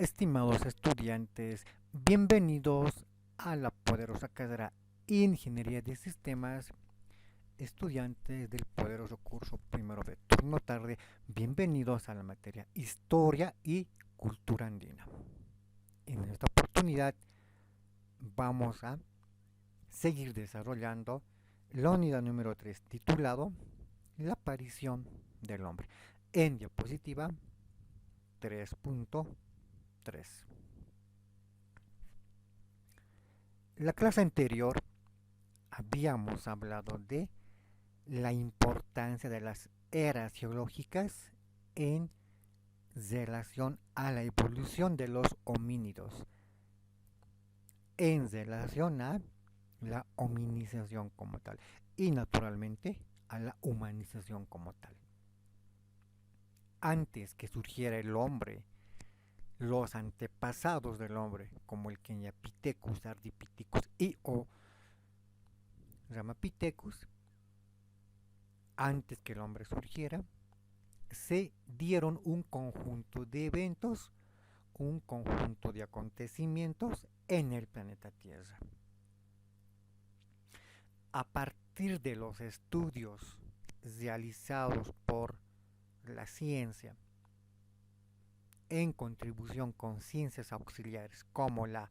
Estimados estudiantes, bienvenidos a la poderosa carrera Ingeniería de Sistemas, estudiantes del poderoso curso primero de turno tarde, bienvenidos a la materia Historia y Cultura Andina. En esta oportunidad vamos a seguir desarrollando la unidad número 3 titulado La aparición del hombre. En diapositiva 3.3. La clase anterior habíamos hablado de la importancia de las eras geológicas en relación a la evolución de los homínidos, en relación a la hominización como tal y naturalmente a la humanización como tal. Antes que surgiera el hombre, los antepasados del hombre, como el Kenyapithecus, Ardipithecus y o Ramapithecus, antes que el hombre surgiera, se dieron un conjunto de eventos, un conjunto de acontecimientos en el planeta Tierra. A partir de los estudios realizados por la ciencia en contribución con ciencias auxiliares como la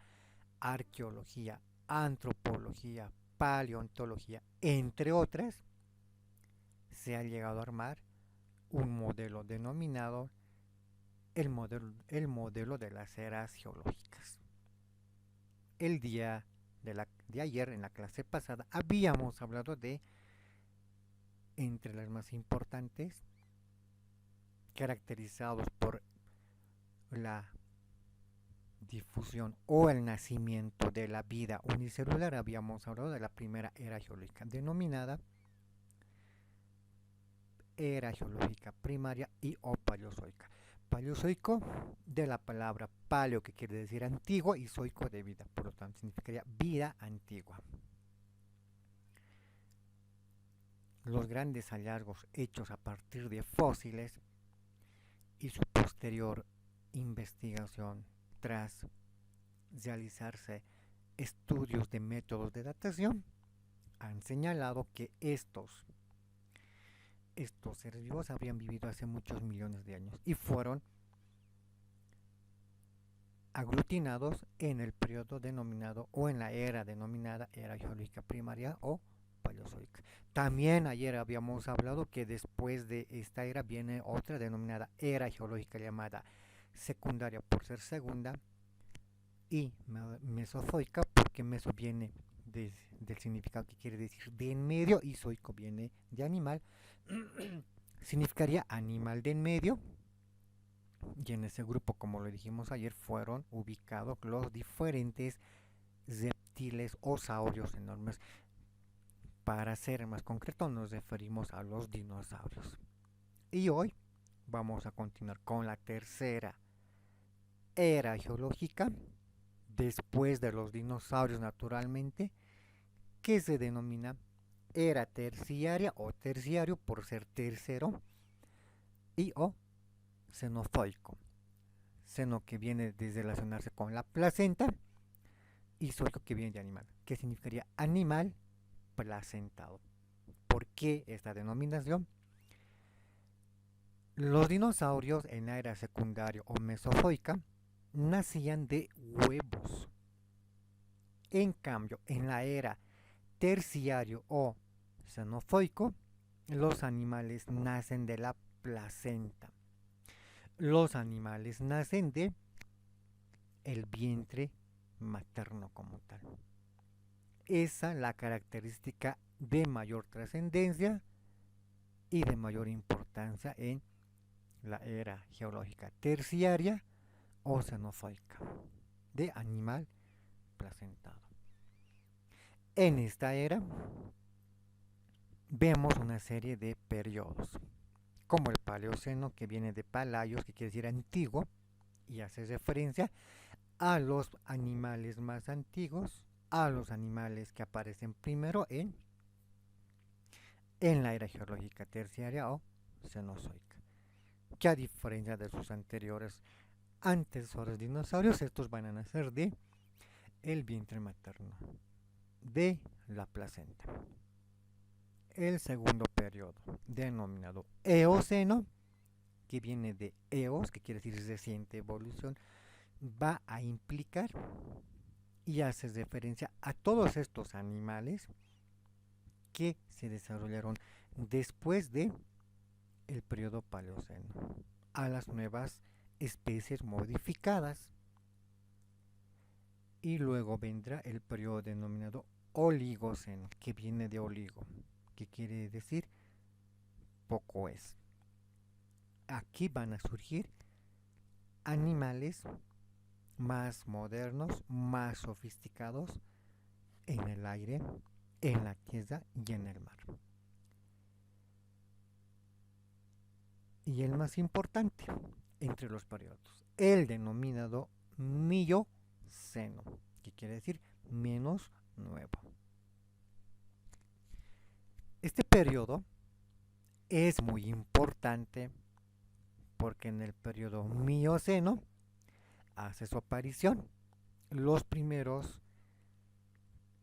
arqueología, antropología, paleontología, entre otras, se ha llegado a armar un modelo denominado el modelo de las eras geológicas. El día de ayer, en la clase pasada, habíamos hablado de, entre las más importantes, caracterizados por la difusión o el nacimiento de la vida unicelular, habíamos hablado de la primera era geológica, denominada era geológica primaria y o paleozoica. Paleozoico de la palabra paleo, que quiere decir antiguo, y zoico de vida, por lo tanto significaría vida antigua. Los grandes hallazgos hechos a partir de fósiles y su posterior investigación tras realizarse estudios de métodos de datación han señalado que estos seres vivos habrían vivido hace muchos millones de años y fueron aglutinados en el periodo denominado o en la era denominada era geológica primaria o paleozoica. También ayer habíamos hablado que después de esta era viene otra denominada era geológica llamada secundaria por ser segunda y mesozoica porque meso viene del significado que quiere decir de en medio y zoico viene de animal. Significaría animal de en medio, y en ese grupo, como lo dijimos ayer, fueron ubicados los diferentes reptiles o saurios enormes. Para ser más concreto, nos referimos a los dinosaurios. Y hoy vamos a continuar con la tercera era geológica, después de los dinosaurios naturalmente, que se denomina era terciaria o terciario por ser tercero y o cenozoico. Seno que viene de relacionarse con la placenta y zoico que viene de animal, que significaría animal placentado. ¿Por qué esta denominación? Los dinosaurios en la era secundaria o mesozoica nacían de huevos. En cambio, en la era terciario o cenozoico, los animales nacen de la placenta. Los animales nacen de el vientre materno como tal. Esa es la característica de mayor trascendencia y de mayor importancia en la era geológica terciaria o cenozoica, de animal placentado. En esta era vemos una serie de periodos, como el Paleoceno, que viene de Palaios, que quiere decir antiguo, y hace referencia a los animales más antiguos, a los animales que aparecen primero en la era geológica terciaria o cenozoica, que a diferencia de sus anteriores Antes de los dinosaurios, estos van a nacer de el vientre materno, de la placenta. El segundo periodo, denominado Eoceno, que viene de Eos, que quiere decir reciente evolución, va a implicar y hace referencia a todos estos animales que se desarrollaron después de el periodo Paleoceno, a las nuevas especies modificadas. Y luego vendrá el periodo denominado Oligoceno, que viene de oligo, que quiere decir poco es. Aquí van a surgir animales más modernos, más sofisticados en el aire, en la tierra y en el mar. Y el más importante entre los periodos, el denominado Mioceno, que quiere decir menos nuevo. Este periodo es muy importante porque en el periodo Mioceno hace su aparición los primeros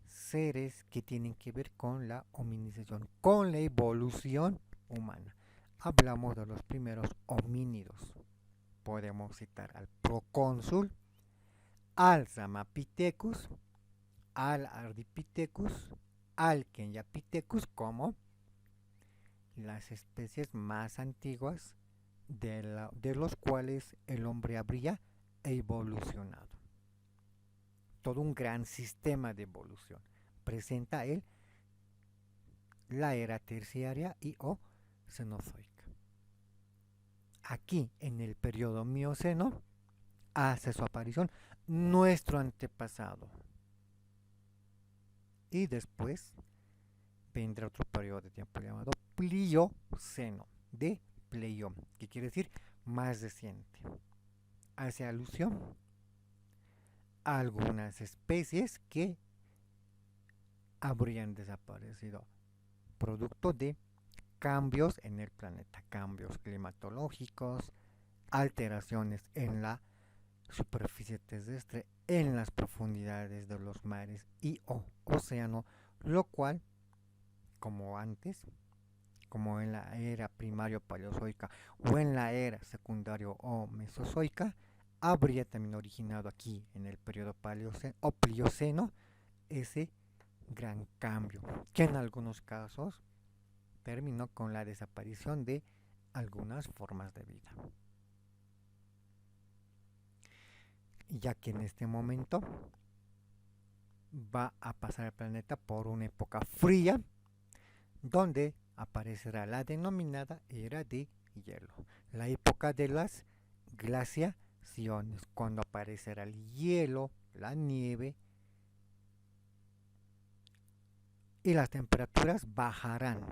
seres que tienen que ver con la hominización, con la evolución humana. Hablamos de los primeros homínidos. Podemos citar al procónsul, al Ramapithecus, al Ardipithecus, al Kenyapithecus como las especies más antiguas de los cuales el hombre habría evolucionado. Todo un gran sistema de evolución. Presenta él la era terciaria y o cenozoica. Aquí, en el periodo Mioceno, hace su aparición nuestro antepasado. Y después vendrá otro periodo de tiempo llamado Plioceno, de Pleión, que quiere decir más reciente. Hace alusión a algunas especies que habrían desaparecido producto de cambios en el planeta, cambios climatológicos, alteraciones en la superficie terrestre, en las profundidades de los mares y o océano, lo cual, como antes, como en la era primario paleozoica o en la era secundario o mesozoica, habría también originado aquí en el periodo paleoceno o plioceno ese gran cambio, que en algunos casos terminó con la desaparición de algunas formas de vida. Ya que en este momento va a pasar el planeta por una época fría, donde aparecerá la denominada era de hielo, la época de las glaciaciones, cuando aparecerá el hielo, la nieve, y las temperaturas bajarán,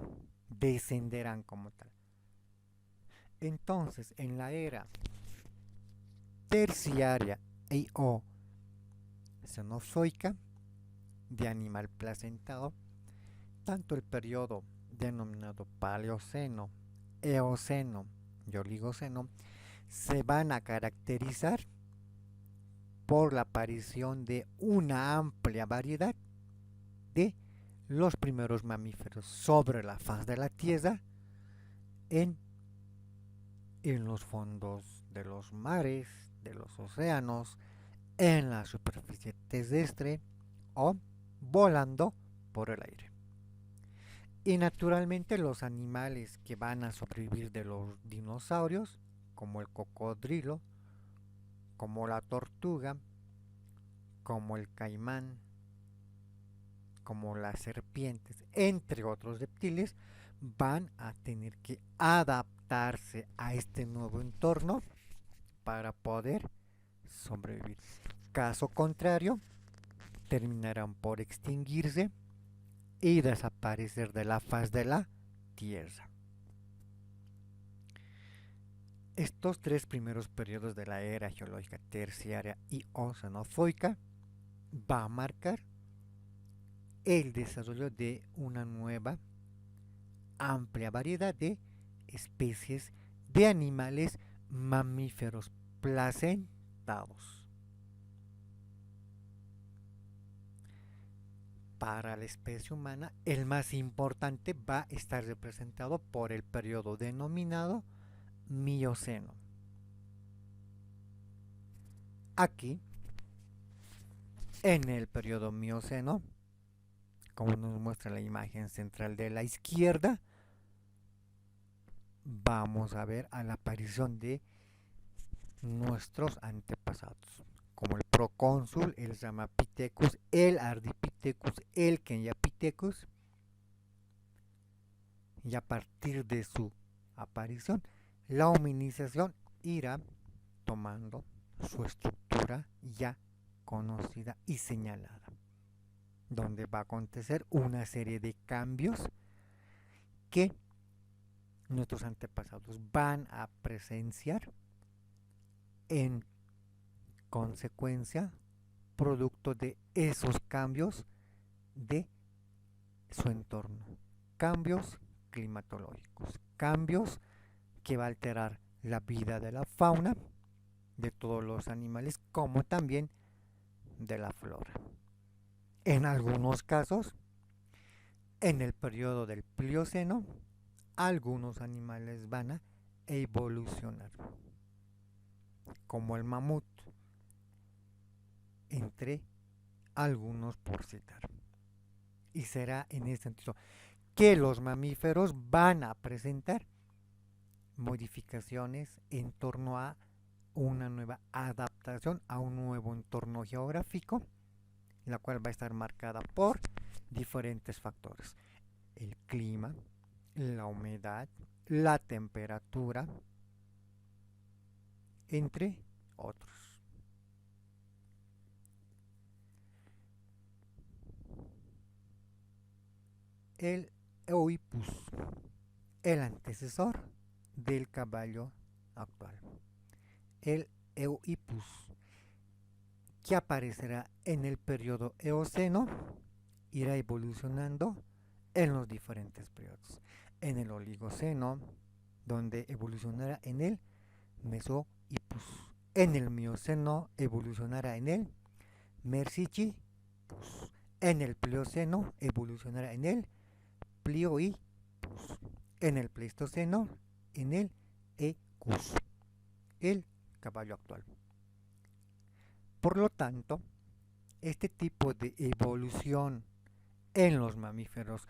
descenderán como tal. Entonces, en la era terciaria y o cenozoica de animal placentado, tanto el periodo denominado Paleoceno, Eoceno y Oligoceno se van a caracterizar por la aparición de una amplia variedad de los primeros mamíferos sobre la faz de la Tierra en los fondos de los mares, de los océanos, en la superficie terrestre o volando por el aire. Y naturalmente los animales que van a sobrevivir de los dinosaurios, como el cocodrilo, como la tortuga, como el caimán, como las serpientes, entre otros reptiles, van a tener que adaptarse a este nuevo entorno para poder sobrevivir. Caso contrario, terminarán por extinguirse y desaparecer de la faz de la Tierra. Estos tres primeros periodos de la era geológica terciaria y o cenozoica va a marcar el desarrollo de una nueva amplia variedad de especies de animales mamíferos adaptados. Para la especie humana, el más importante va a estar representado por el periodo denominado Mioceno. Aquí, en el periodo Mioceno, como nos muestra la imagen central de la izquierda, vamos a ver a la aparición de nuestros antepasados, como el procónsul, el Ramapithecus, el Ardipithecus, el Kenyapithecus, y a partir de su aparición, la hominización irá tomando su estructura ya conocida y señalada, donde va a acontecer una serie de cambios que nuestros antepasados van a presenciar en consecuencia, producto de esos cambios de su entorno, cambios climatológicos, cambios que va a alterar la vida de la fauna, de todos los animales, como también de la flora. En algunos casos, en el periodo del Plioceno, algunos animales van a evolucionar, como el mamut, entre algunos por citar. Y será en ese sentido que los mamíferos van a presentar modificaciones en torno a una nueva adaptación a un nuevo entorno geográfico, la cual va a estar marcada por diferentes factores: el clima, la humedad, la temperatura, entre otros. El Eohippus, el antecesor del caballo actual. El Eohippus, que aparecerá en el periodo Eoceno, irá evolucionando en los diferentes periodos. En el Oligoceno, donde evolucionará en el Mesohippus. En el Mioceno evolucionará en el Mersichipus. En el Plioceno evolucionará en el Pliohippus. En el Pleistoceno en el Equus, el caballo actual. Por lo tanto, este tipo de evolución en los mamíferos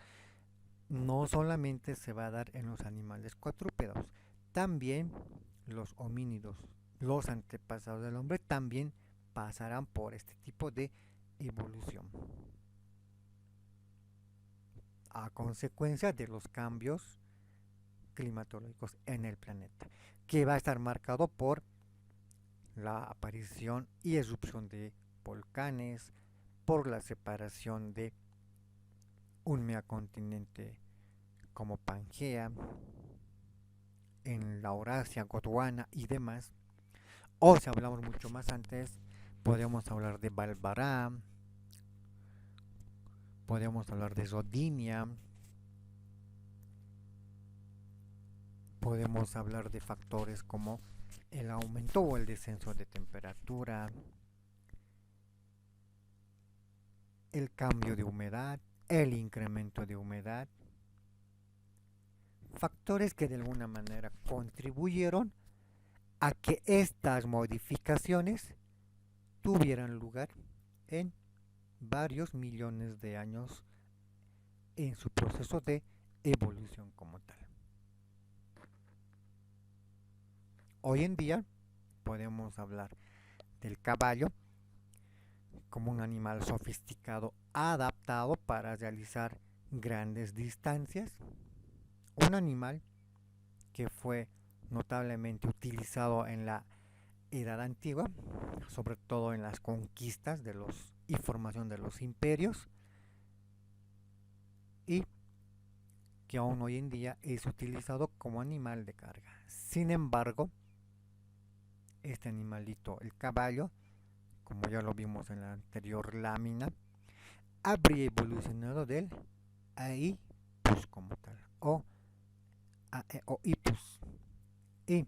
no solamente se va a dar en los animales cuadrúpedos, también los homínidos, los antepasados del hombre, también pasarán por este tipo de evolución a consecuencia de los cambios climatológicos en el planeta, que va a estar marcado por la aparición y erupción de volcanes, por la separación de un megacontinente como Pangea, en la Eurasia, Gondwana y demás. O si hablamos mucho más antes, podemos hablar de Balbará, podemos hablar de Rodinia, podemos hablar de factores como el aumento o el descenso de temperatura, el cambio de humedad, el incremento de humedad, factores que de alguna manera contribuyeron a que estas modificaciones tuvieran lugar en varios millones de años en su proceso de evolución como tal. Hoy en día podemos hablar del caballo como un animal sofisticado adaptado para realizar grandes distancias, un animal que fue notablemente utilizado en la Edad Antigua, sobre todo en las conquistas de los y formación de los imperios, y que aún hoy en día es utilizado como animal de carga. Sin embargo, este animalito, el caballo, como ya lo vimos en la anterior lámina, habría evolucionado del Aeopus como tal, o Aeohippus. Y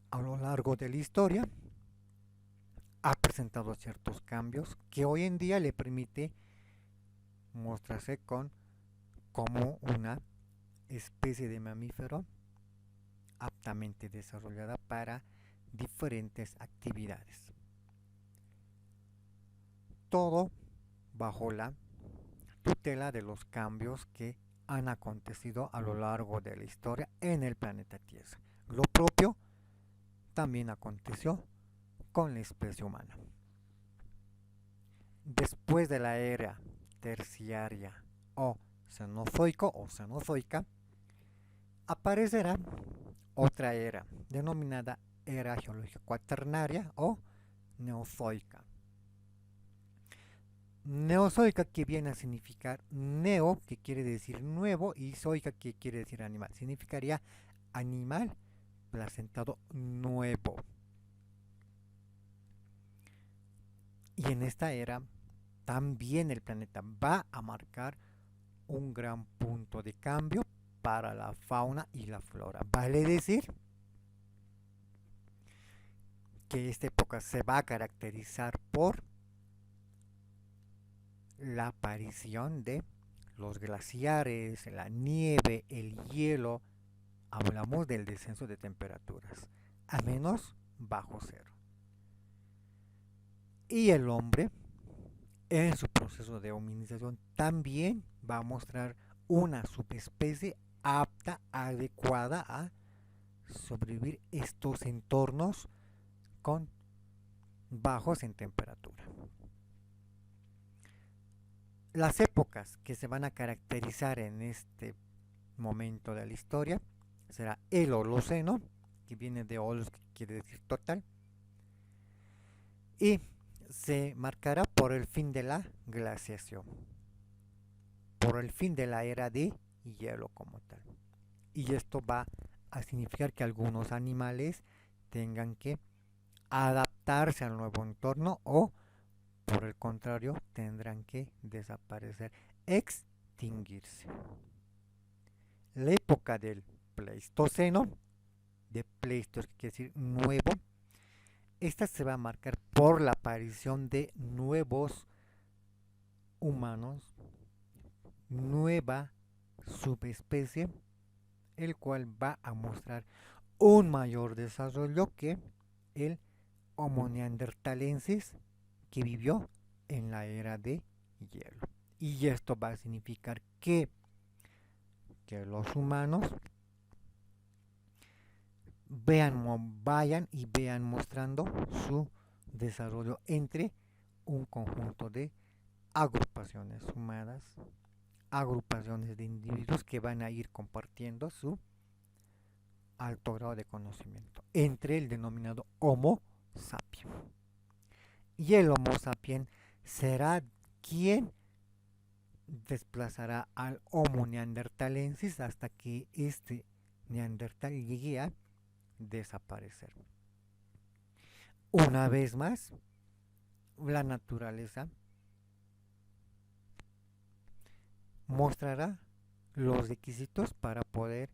a lo largo de la historia ha presentado ciertos cambios que hoy en día le permite mostrarse como una especie de mamífero aptamente desarrollada para diferentes actividades. Todo bajo la tutela de los cambios que han acontecido a lo largo de la historia en el planeta Tierra. Lo propio también aconteció con la especie humana. Después de la era terciaria o cenozoica, aparecerá otra era denominada era geológica cuaternaria o neozoica. Neozoica, que viene a significar neo, que quiere decir nuevo, y zoica, que quiere decir animal. Significaría animal placentado nuevo. Y en esta era también el planeta va a marcar un gran punto de cambio para la fauna y la flora. Vale decir que esta época se va a caracterizar por la aparición de los glaciares, la nieve, el hielo. Hablamos del descenso de temperaturas a menos bajo cero. Y el hombre, en su proceso de hominización, también va a mostrar una subespecie apta, adecuada a sobrevivir estos entornos con bajos en temperatura. Las épocas que se van a caracterizar en este momento de la historia será el Holoceno, que viene de holos, que quiere decir total, y se marcará por el fin de la glaciación, por el fin de la era de hielo como tal. Y esto va a significar que algunos animales tengan que adaptarse al nuevo entorno o, por el contrario, tendrán que desaparecer, extinguirse. La época del Pleistoceno, de Pleistos, que quiere decir nuevo, esta se va a marcar por la aparición de nuevos humanos, nueva subespecie, el cual va a mostrar un mayor desarrollo que el Homo neanderthalensis, que vivió en la era de hielo. Y esto va a significar que los humanos vayan y vean mostrando su desarrollo entre un conjunto de agrupaciones humanas, agrupaciones de individuos que van a ir compartiendo su alto grado de conocimiento entre el denominado Homo sapiens. Y el Homo sapiens será quien desplazará al Homo neanderthalensis hasta que este neandertal llegue a desaparecer. Una vez más, la naturaleza mostrará los requisitos para poder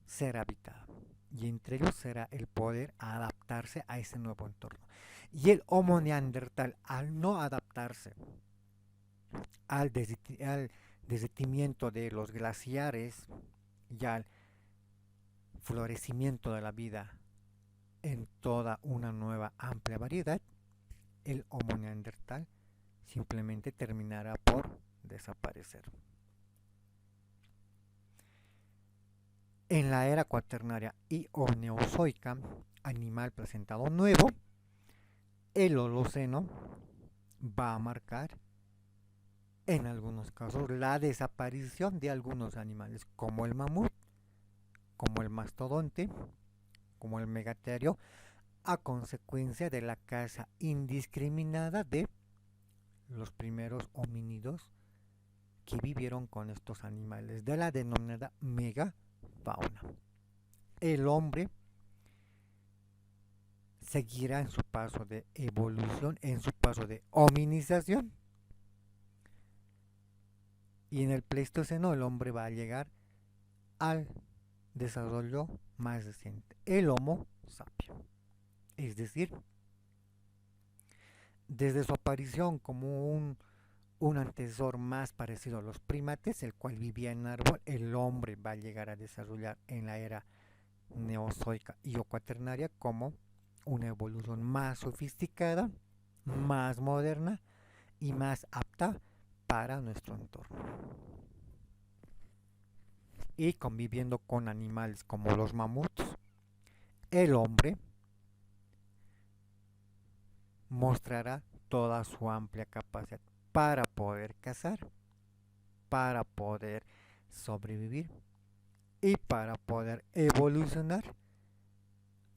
ser habitada. Y entre ellos será el poder adaptarse a ese nuevo entorno. Y el Homo neandertal, al no adaptarse al derretimiento de los glaciares y al florecimiento de la vida en toda una nueva amplia variedad, el Homo neandertal simplemente terminará por desaparecer. En la era cuaternaria y o neozoica, animal presentado nuevo, el Holoceno va a marcar en algunos casos la desaparición de algunos animales como el mamut, como el mastodonte, como el megaterio, a consecuencia de la caza indiscriminada de los primeros homínidos que vivieron con estos animales, de la denominada megafauna. El hombre seguirá en su paso de evolución, en su paso de hominización, y en el Pleistoceno el hombre va a llegar al desarrollo más reciente, el Homo sapiens. Es decir, Desde su aparición como un antecesor más parecido a los primates, el cual vivía en árbol, el hombre va a llegar a desarrollar en la era neozoica y o cuaternaria como una evolución más sofisticada, más moderna y más apta para nuestro entorno. Y conviviendo con animales como los mamuts, el hombre mostrará toda su amplia capacidad para poder cazar, para poder sobrevivir y para poder evolucionar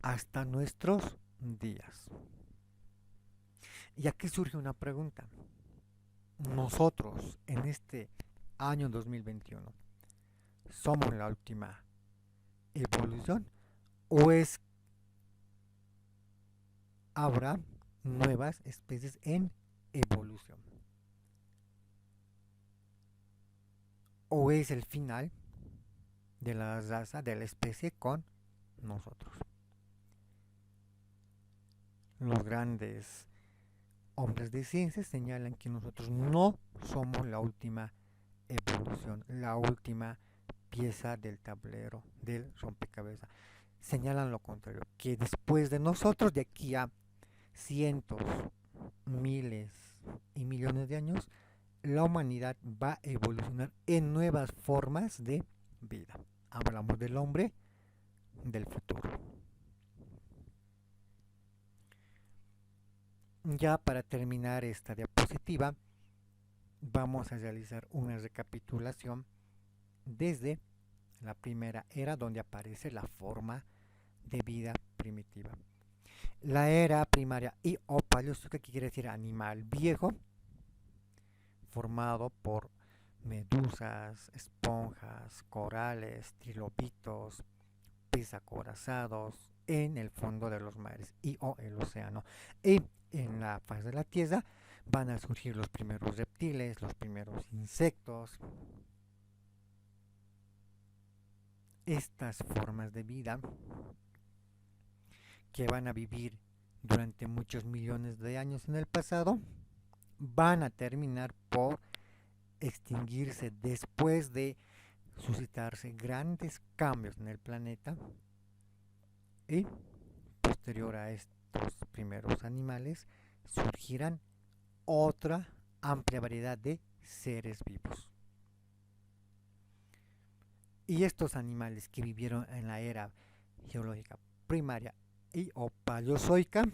hasta nuestros días. Y aquí surge una pregunta. Nosotros en este año 2021 somos la última evolución o es habrá nuevas especies en evolución o es el final de la raza de la especie con nosotros. Los grandes hombres de ciencia señalan que nosotros no somos la última evolución, la última pieza del tablero del rompecabezas. Señalan lo contrario, que después de nosotros, de aquí a cientos, miles y millones de años, la humanidad va a evolucionar en nuevas formas de vida. Hablamos del hombre del futuro. Ya para terminar esta diapositiva, vamos a realizar una recapitulación desde la primera era donde aparece la forma de vida primitiva. La era primaria y o paleozoica, que quiere decir animal viejo, formado por medusas, esponjas, corales, trilobitos, pez acorazados en el fondo de los mares y o el océano. Y en la faz de la Tierra van a surgir los primeros reptiles, los primeros insectos. Estas formas de vida que van a vivir durante muchos millones de años en el pasado van a terminar por extinguirse después de suscitarse grandes cambios en el planeta y posterior a estos primeros animales surgirán otra amplia variedad de seres vivos. Y estos animales que vivieron en la era geológica primaria y o paleozoica,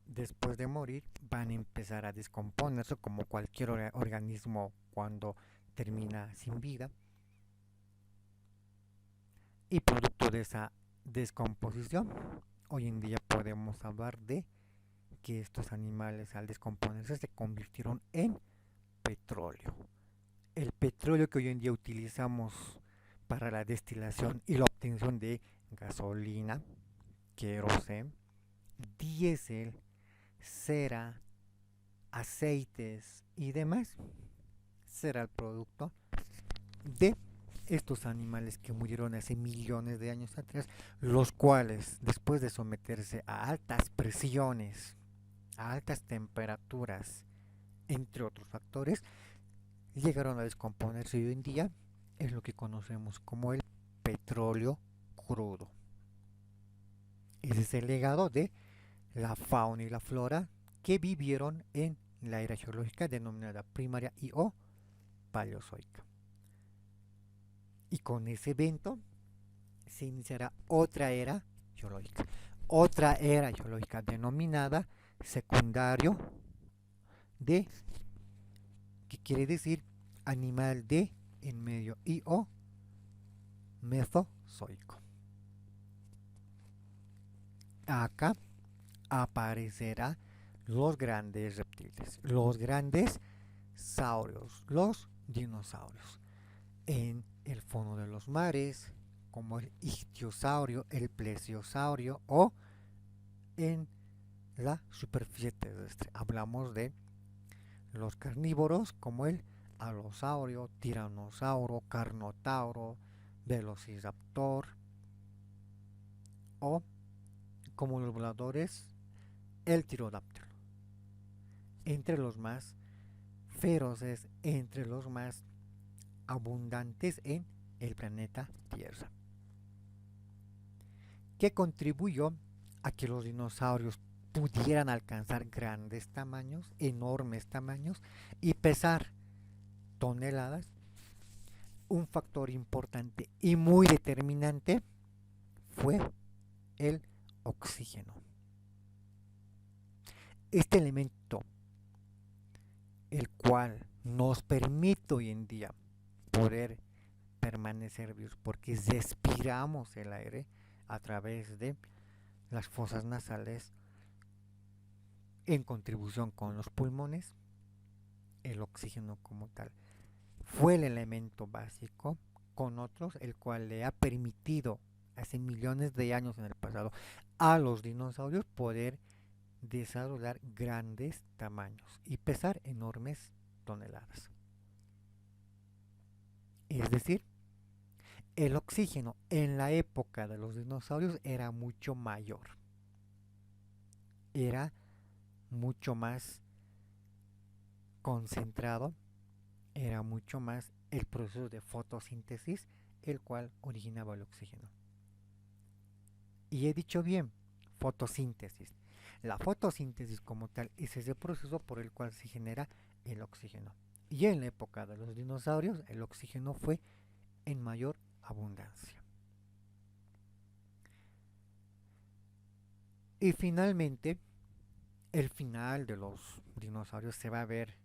después de morir, van a empezar a descomponerse como cualquier organismo cuando termina sin vida. Y producto de esa descomposición, hoy en día podemos hablar de que estos animales al descomponerse se convirtieron en petróleo. El petróleo que hoy en día utilizamos para la destilación y la obtención de gasolina, queroseno, diésel, cera, aceites y demás, será el producto de estos animales que murieron hace millones de años atrás, los cuales después de someterse a altas presiones, a altas temperaturas, entre otros factores, llegaron a descomponerse y hoy en día es lo que conocemos como el petróleo crudo. Ese es el legado de la fauna y la flora que vivieron en la era geológica denominada primaria y o paleozoica. Y con ese evento se iniciará otra era geológica denominada secundario de, que quiere decir animal de en medio y o mesozoico. Acá aparecerá los grandes reptiles, los grandes saurios, los dinosaurios. En el fondo de los mares, como el ictiosaurio, el plesiosaurio o en la superficie terrestre. Hablamos de los carnívoros como el alosaurio, tiranosaurio, carnotauro, velociraptor o como los voladores el pterodáctilo, entre los más feroces, entre los más abundantes en el planeta Tierra, que contribuyó a que los dinosaurios pudieran alcanzar grandes tamaños, enormes tamaños y pesar toneladas. Un factor importante y muy determinante fue el oxígeno. Este elemento, el cual nos permite hoy en día poder permanecer vivos, porque respiramos el aire a través de las fosas nasales en contribución con los pulmones, el oxígeno como tal fue el elemento básico con otros, el cual le ha permitido hace millones de años en el pasado a los dinosaurios poder desarrollar grandes tamaños y pesar enormes toneladas. Es decir, el oxígeno en la época de los dinosaurios era mucho mayor, era mucho más concentrado, era mucho más el proceso de fotosíntesis el cual originaba el oxígeno. Y he dicho bien, fotosíntesis. La fotosíntesis como tal es ese proceso por el cual se genera el oxígeno. Y en la época de los dinosaurios el oxígeno fue en mayor abundancia. Y finalmente, el final de los dinosaurios se va a ver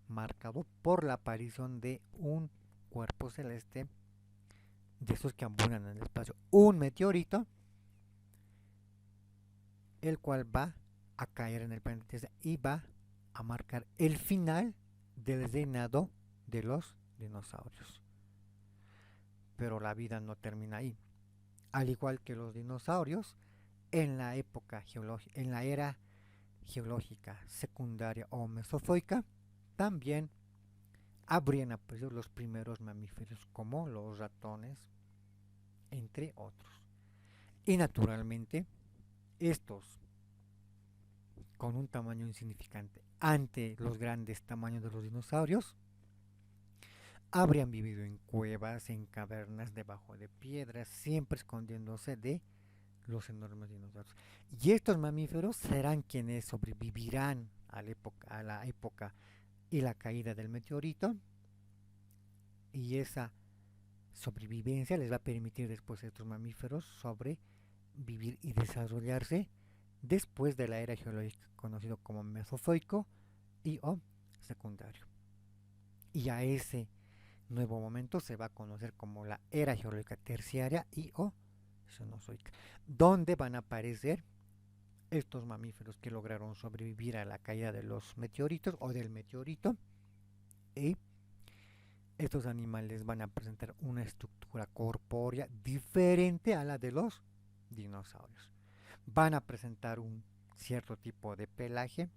marcado por la aparición de un cuerpo celeste de esos que ambulan en el espacio, un meteorito, el cual va a caer en el planeta Tierra y va a marcar el final del reinado de los dinosaurios. Pero la vida no termina ahí. Al igual que los dinosaurios, en la época geológica, en la era geológica secundaria o mesozoica, también habrían aparecido los primeros mamíferos como los ratones, entre otros. Y naturalmente, estos con un tamaño insignificante ante los grandes tamaños de los dinosaurios, habrían vivido en cuevas, en cavernas, debajo de piedras, siempre escondiéndose de los enormes dinosaurios. Y estos mamíferos serán quienes sobrevivirán a la época y la caída del meteorito, y esa sobrevivencia les va a permitir después a estos mamíferos sobrevivir y desarrollarse después de la era geológica conocido como Mesozoico y o secundario. Y a ese nuevo momento se va a conocer como la era geológica terciaria y o cenozoica, donde van a aparecer estos mamíferos que lograron sobrevivir a la caída de los meteoritos o del meteorito, y estos animales van a presentar una estructura corpórea diferente a la de los dinosaurios. Van a presentar un cierto tipo de pelaje,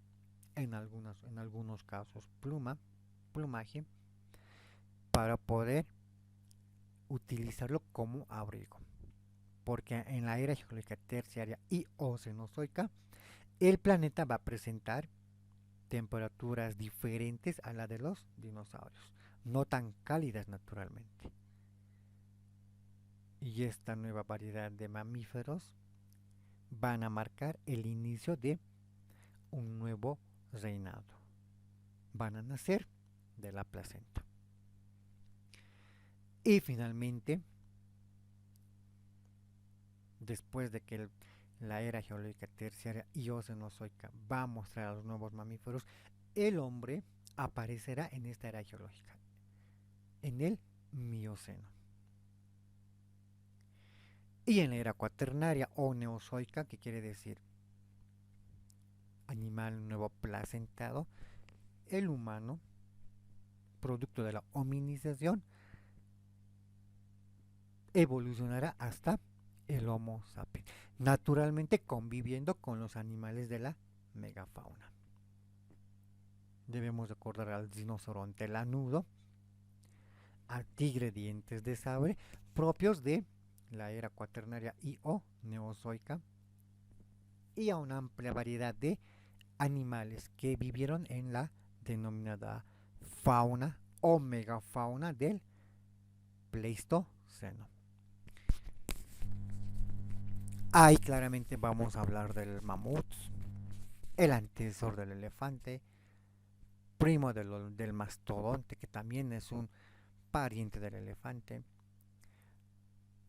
en algunos casos plumaje, para poder utilizarlo como abrigo. Porque en la era geológica terciaria y o cenozoica, el planeta va a presentar temperaturas diferentes a la de los dinosaurios, no tan cálidas naturalmente. Y esta nueva variedad de mamíferos van a marcar el inicio de un nuevo reinado. Van a nacer de la placenta. Y finalmente, después de que la era geológica terciaria y o cenozoica va a mostrar a los nuevos mamíferos, el hombre aparecerá en esta era geológica, en el Mioceno. Y en la era cuaternaria o neozoica, que quiere decir animal nuevo placentado, el humano, producto de la hominización, evolucionará hasta el Homo sapiens, naturalmente conviviendo con los animales de la megafauna. Debemos recordar al rinoceronte lanudo, al tigre dientes de sable, propios de la era cuaternaria y o neozoica, y a una amplia variedad de animales que vivieron en la denominada fauna o megafauna del Pleistoceno. Ahí claramente vamos a hablar del mamut, el antecesor del elefante, primo del mastodonte, que también es un pariente del elefante,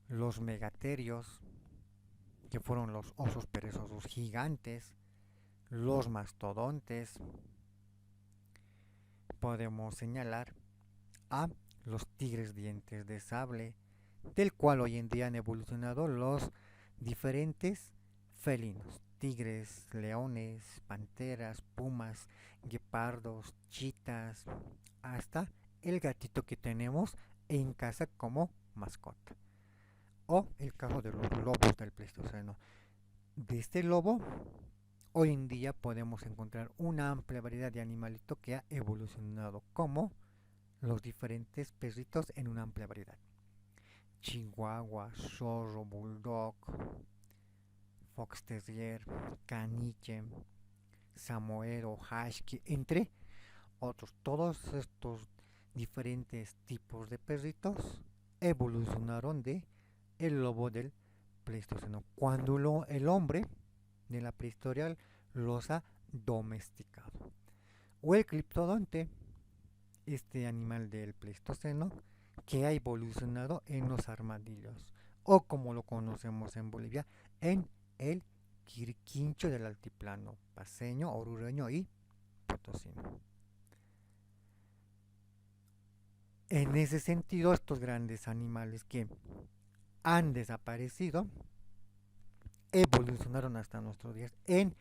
los megaterios, que fueron los osos perezosos gigantes, los mastodontes. Podemos señalar a los tigres dientes de sable, del cual hoy en día han evolucionado los diferentes felinos: tigres, leones, panteras, pumas, guepardos, chitas, hasta el gatito que tenemos en casa como mascota. O el caso de los lobos del Pleistoceno. De este lobo, hoy en día podemos encontrar una amplia variedad de animalitos que ha evolucionado, como los diferentes perritos en una amplia variedad: chihuahua, zorro, bulldog, fox terrier, caniche, samoedo, husky, entre otros. Todos estos diferentes tipos de perritos evolucionaron de el lobo del Pleistoceno, cuando el hombre de la prehistoria los ha domesticado. O el criptodonte, este animal del Pleistoceno que ha evolucionado en los armadillos, o como lo conocemos en Bolivia, en el quirquincho del altiplano paceño, orureño y potosino. En ese sentido, estos grandes animales que han desaparecido evolucionaron hasta nuestros días en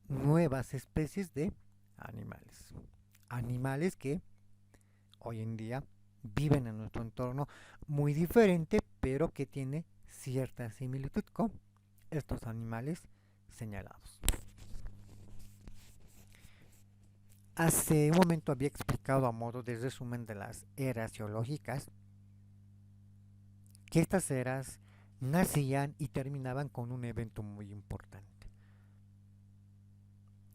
nuevas especies de animales. Animales que hoy en día viven en nuestro entorno muy diferente, pero que tiene cierta similitud con estos animales señalados. Hace un momento había explicado a modo de resumen de las eras geológicas que estas eras nacían y terminaban con un evento muy importante.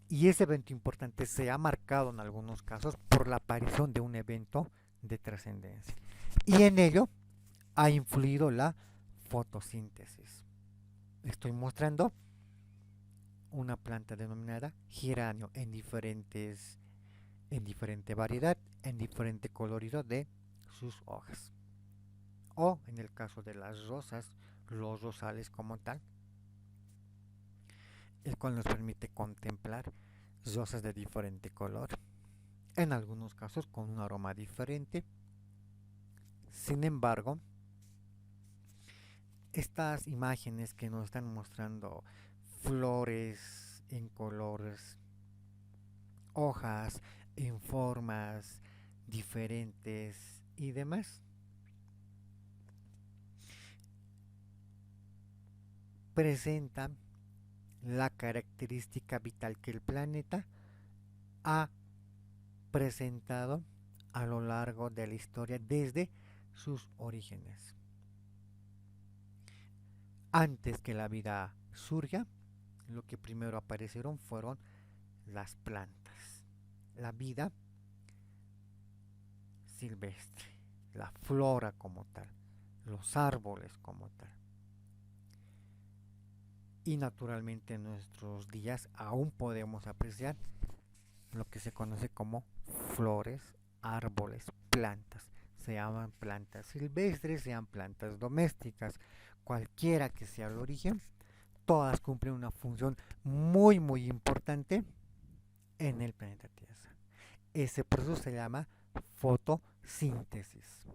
Y ese evento importante se ha marcado en algunos casos por la aparición de un evento de trascendencia. Y en ello ha influido la fotosíntesis. Estoy mostrando una planta denominada geranio en diferente variedad, en diferente colorido de sus hojas. O en el caso de las rosas, los rosales como tal, el cual nos permite contemplar rosas de diferente color, en algunos casos con un aroma diferente. Sin embargo, estas imágenes que nos están mostrando flores en colores, hojas en formas diferentes y demás, presentan la característica vital que el planeta ha presentado a lo largo de la historia desde sus orígenes. Antes que la vida surja, lo que primero aparecieron fueron las plantas, la vida silvestre, la flora como tal, los árboles como tal. Y naturalmente en nuestros días aún podemos apreciar lo que se conoce como flores, árboles, plantas. Se llaman plantas silvestres, sean plantas domésticas, cualquiera que sea el origen, todas cumplen una función muy importante en el planeta Tierra. Ese proceso se llama fotosíntesis.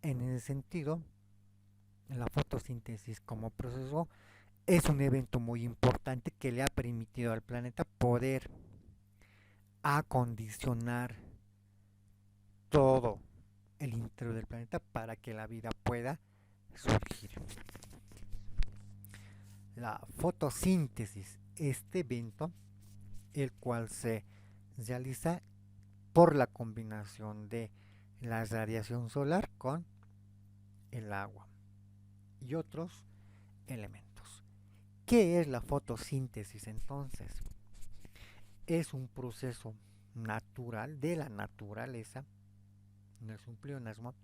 En ese sentido, la fotosíntesis como proceso es un evento muy importante que le ha permitido al planeta poder acondicionar todo el interior del planeta para que la vida pueda surgir. La fotosíntesis, este evento, el cual se realiza por la combinación de la radiación solar con el agua y otros elementos. ¿Qué es la fotosíntesis entonces? Es un proceso natural de la naturaleza, no es un pleonasmo,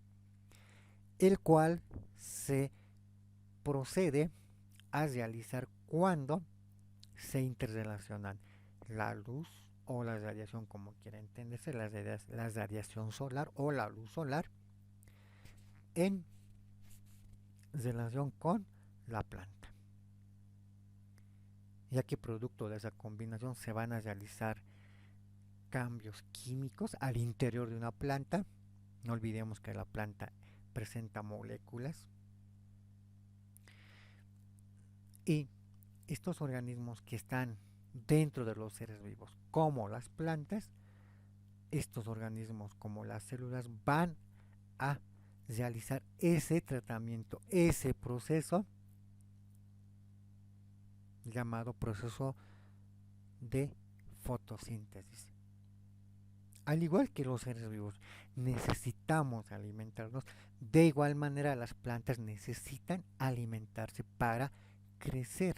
el cual se procede a realizar cuando se interrelacionan la luz o la radiación, como quiera entenderse, la radiación solar o la luz solar en relación con la planta, ya que producto de esa combinación se van a realizar cambios químicos al interior de una planta. No olvidemos que la planta presenta moléculas y estos organismos que están dentro de los seres vivos, como las plantas, estos organismos como las células van a realizar ese tratamiento, ese proceso llamado proceso de fotosíntesis. Al igual que los seres vivos necesitamos alimentarnos, de igual manera las plantas necesitan alimentarse para crecer.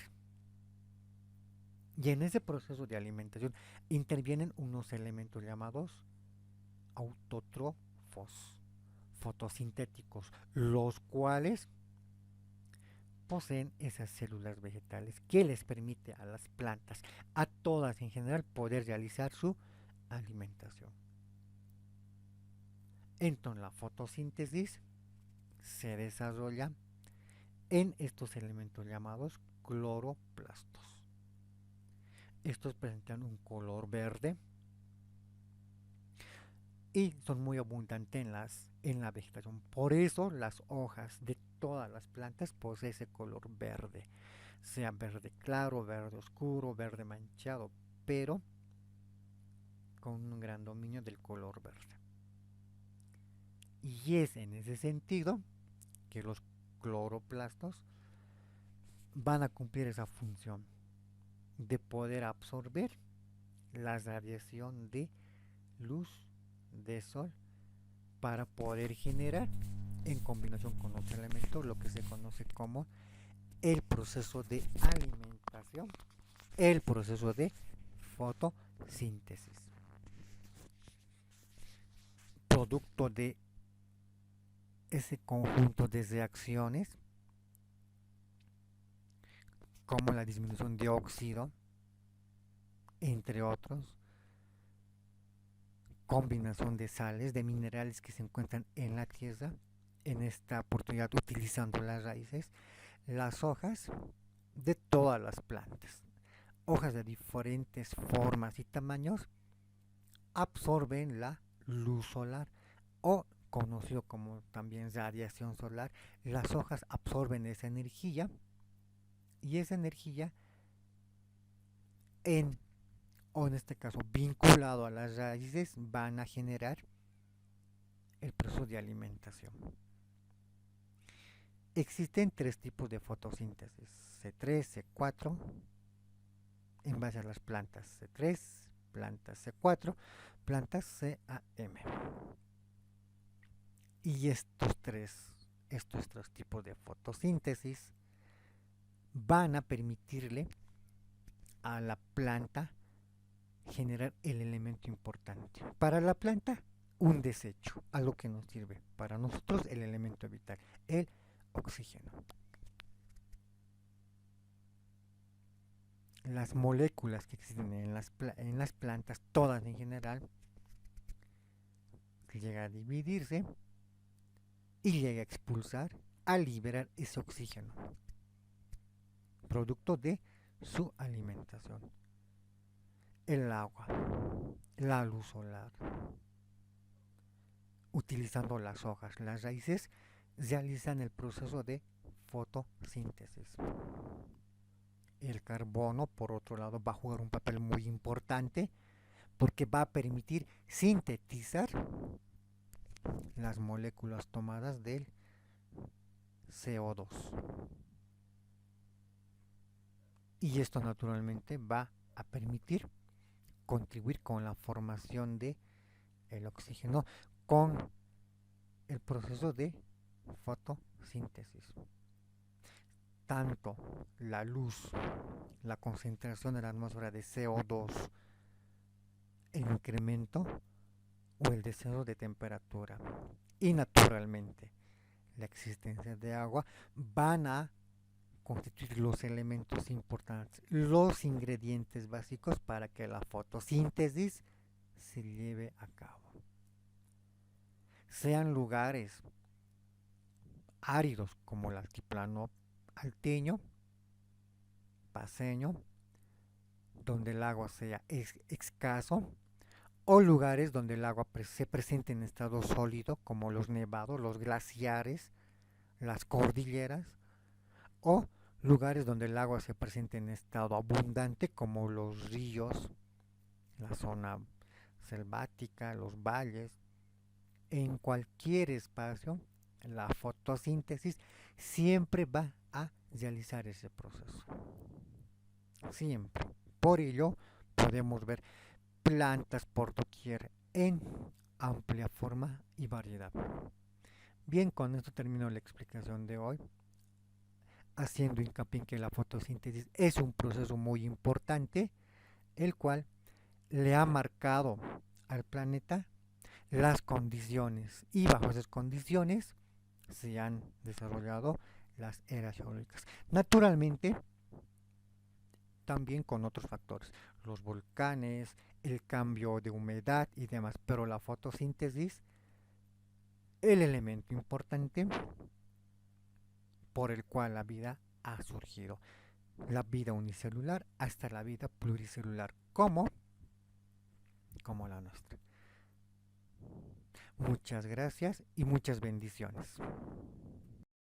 Y en ese proceso de alimentación intervienen unos elementos llamados autótrofos, fotosintéticos, los cuales poseen esas células vegetales que les permite a las plantas, a todas en general, poder realizar su alimentación. Entonces la fotosíntesis se desarrolla en estos elementos llamados cloroplastos. Estos presentan un color verde y son muy abundantes en la vegetación. Por eso las hojas de todas las plantas poseen ese color verde, sea verde claro, verde oscuro, verde manchado, pero con un gran dominio del color verde. Y es en ese sentido que los cloroplastos van a cumplir esa función de poder absorber la radiación de luz de sol para poder generar en combinación con otro elemento lo que se conoce como el proceso de alimentación, el proceso de fotosíntesis. Producto de ese conjunto de reacciones como la disminución de óxido, entre otros, combinación de sales, de minerales que se encuentran en la tierra, en esta oportunidad utilizando las raíces, las hojas de todas las plantas, hojas de diferentes formas y tamaños, absorben la luz solar o conocido como también radiación solar. Las hojas absorben esa energía y esa energía o en este caso vinculado a las raíces van a generar el proceso de alimentación. Existen tres tipos de fotosíntesis, C3, C4, en base a las plantas C3, plantas C4, plantas CAM. Y estos tres tipos de fotosíntesis van a permitirle a la planta generar el elemento importante. Para la planta, un desecho, algo que nos sirve. Para nosotros, el elemento vital, el oxígeno. Las moléculas que existen en las plantas, todas en general, llega a dividirse y llega a expulsar, a liberar ese oxígeno, producto de su alimentación. El agua, la luz solar, utilizando las hojas, las raíces, realizan el proceso de fotosíntesis. El carbono, por otro lado, va a jugar un papel muy importante porque va a permitir sintetizar las moléculas tomadas del CO2. Y esto naturalmente va a permitir contribuir con la formación de el oxígeno con el proceso de fotosíntesis. tanto la luz, la concentración en la atmósfera de CO2, el incremento o el descenso de temperatura y naturalmente la existencia de agua van a constituir los elementos importantes, los ingredientes básicos para que la fotosíntesis se lleve a cabo. Sean lugares áridos como el altiplano alteño, paseño, donde el agua sea escaso, o lugares donde el agua se presente en estado sólido, como los nevados, los glaciares, las cordilleras, o lugares donde el agua se presente en estado abundante, como los ríos, la zona selvática, los valles. En cualquier espacio, la fotosíntesis siempre va a realizar ese proceso. Siempre. Por ello, podemos ver plantas por doquier en amplia forma y variedad. Bien, con esto termino la explicación de hoy, haciendo hincapié en que la fotosíntesis es un proceso muy importante, el cual le ha marcado al planeta las condiciones y bajo esas condiciones se han desarrollado las eras geológicas. Naturalmente, también con otros factores, los volcanes, el cambio de humedad y demás, pero la fotosíntesis, el elemento importante por el cual la vida ha surgido, la vida unicelular hasta la vida pluricelular, como la nuestra. Muchas gracias y muchas bendiciones.